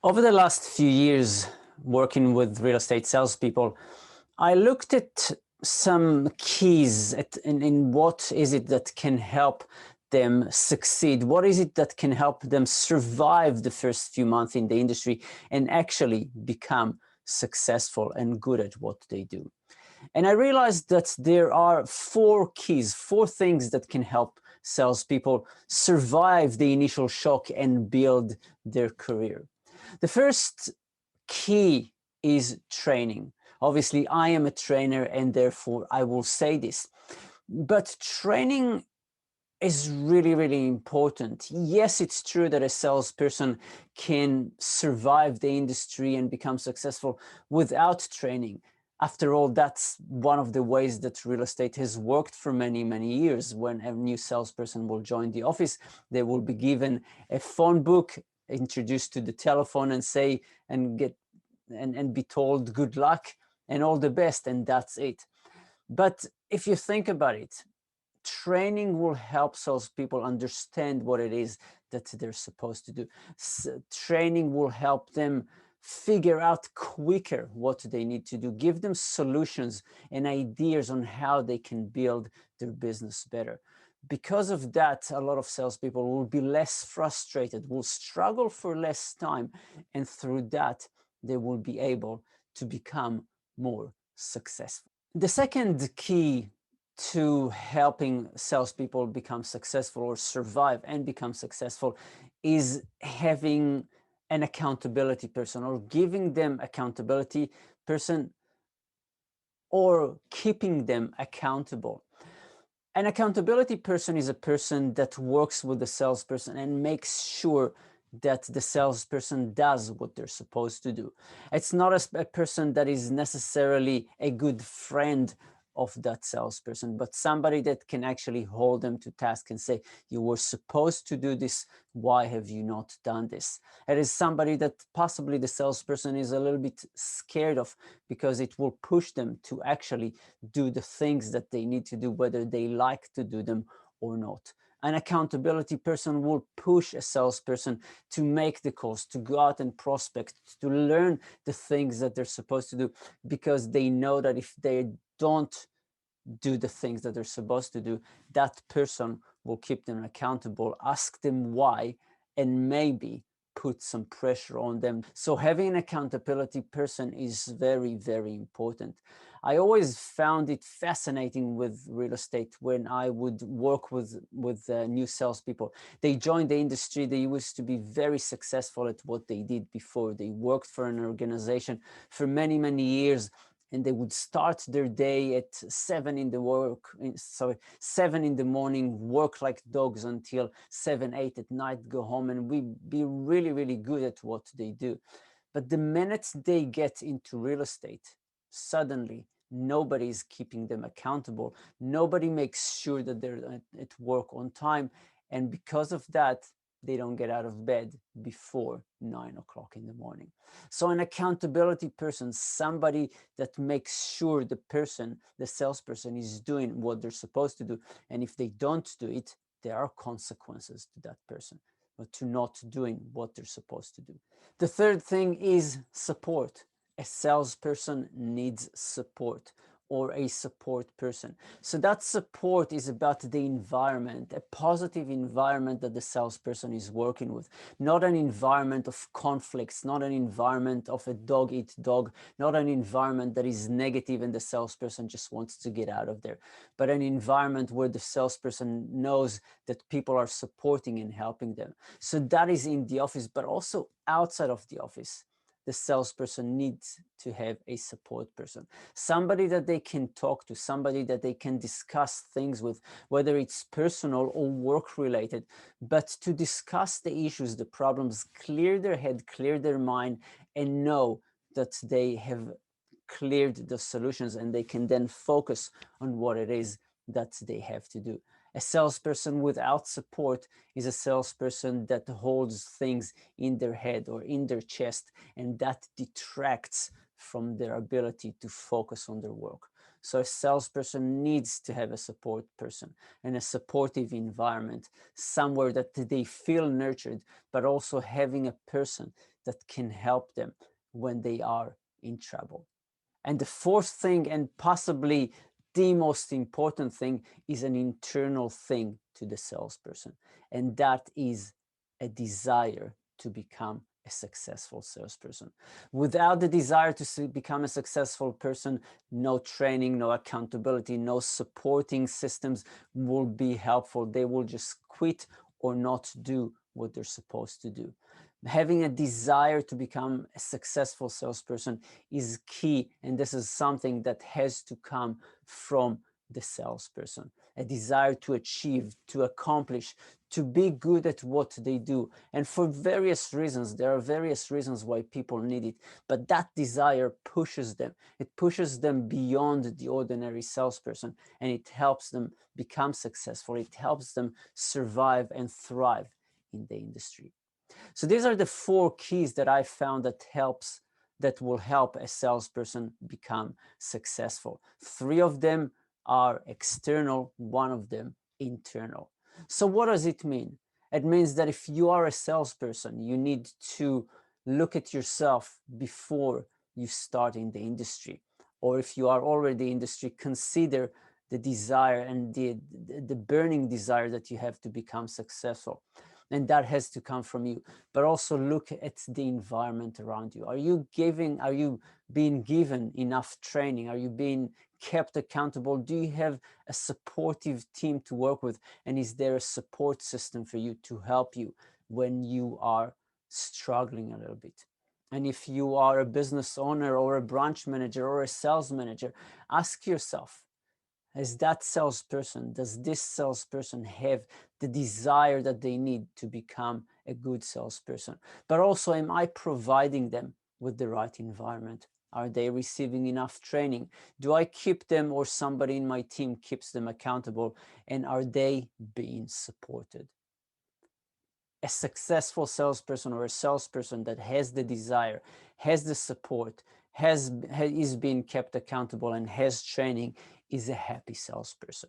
Over the last few years working with real estate salespeople, I looked at some keys in what is it that can help them succeed? What is it that can help them survive the first few months in the industry and actually become successful and good at what they do? And I realized that there are four keys, four things that can help salespeople survive the initial shock and build their career. The first key is training. Obviously, I am a trainer and therefore I will say this. But training is really, really important. Yes, it's true that a salesperson can survive the industry and become successful without training. After all, that's one of the ways that real estate has worked for many, many years. When a new salesperson will join the office, they will be given a phone book, introduced to the telephone and say, and get and be told good luck and all the best, and that's it. But if you think about it, training will help salespeople understand what it is that they're supposed to do. Training will help them figure out quicker what they need to do, give them solutions and ideas on how they can build their business better. Because of that, a lot of salespeople will be less frustrated, will struggle for less time, and through that, they will be able to become more successful. The second key to helping salespeople become successful or survive and become successful is having an accountability person or giving them accountability person or keeping them accountable. An accountability person is a person that works with the salesperson and makes sure that the salesperson does what they're supposed to do. It's not a person that is necessarily a good friend of that salesperson, but somebody that can actually hold them to task and say, you were supposed to do this, why have you not done this? It is somebody that possibly the salesperson is a little bit scared of because it will push them to actually do the things that they need to do, whether they like to do them or not. An accountability person will push a salesperson to make the calls, to go out and prospect, to learn the things that they're supposed to do, because they know that if they don't do the things that they're supposed to do, that person will keep them accountable, ask them why, and maybe put some pressure on them. So having an accountability person is very, very important. I always found it fascinating with real estate when I would work with new salespeople. They joined the industry. They used to be very successful at what they did before. They worked for an organization for many, many years, and they would start their day at 7 in the morning, work like dogs until 7, 8 at night, go home, and we be really, really good at what they do. But the minute they get into real estate, suddenly nobody is keeping them accountable. Nobody makes sure that they're at work on time. And because of that, they don't get out of bed before 9 o'clock in the morning. So an accountability person, somebody that makes sure the salesperson is doing what they're supposed to do. And if they don't do it, there are consequences to that person, but to not doing what they're supposed to do. The third thing is support. A salesperson needs support, or a support person. So that support is about the environment, a positive environment that the salesperson is working with, not an environment of conflicts, not an environment of a dog eat dog, not an environment that is negative and the salesperson just wants to get out of there, but an environment where the salesperson knows that people are supporting and helping them. So that is in the office, but also outside of the office. The salesperson needs to have a support person, somebody that they can talk to, somebody that they can discuss things with, whether it's personal or work related, but to discuss the issues, the problems, clear their head, clear their mind, and know that they have cleared the solutions and they can then focus on what it is that they have to do. A salesperson without support is a salesperson that holds things in their head or in their chest, and that detracts from their ability to focus on their work. So a salesperson needs to have a support person and a supportive environment, somewhere that they feel nurtured, but also having a person that can help them when they are in trouble. And the fourth thing, and possibly the most important thing, is an internal thing to the salesperson, and that is a desire to become a successful salesperson. Without the desire to become a successful person, no training, no accountability, no supporting systems will be helpful. They will just quit or not do what they're supposed to do. Having a desire to become a successful salesperson is key, and this is something that has to come from the salesperson. A desire to achieve, to accomplish, to be good at what they do. And for various reasons, there are various reasons why people need it, but that desire pushes them. It pushes them beyond the ordinary salesperson, and it helps them become successful. It helps them survive and thrive in the industry. So these are the four keys that I found that will help a salesperson become successful. Three of them are external, one of them internal. So what does it mean? It means that if you are a salesperson, you need to look at yourself before you start in the industry. Or if you are already in the industry, consider the desire and the burning desire that you have to become successful. And that has to come from you. But also look at the environment around you. Are you being given enough training? Are you being kept accountable? Do you have a supportive team to work with? And is there a support system for you to help you when you are struggling a little bit? And if you are a business owner or a branch manager or a sales manager, ask yourself, does this salesperson have the desire that they need to become a good salesperson? But also, am I providing them with the right environment? Are they receiving enough training? Do I keep them, or somebody in my team keeps them accountable? And are they being supported? A successful salesperson, or a salesperson that has the desire, has the support, is being kept accountable, and has training, is a happy salesperson.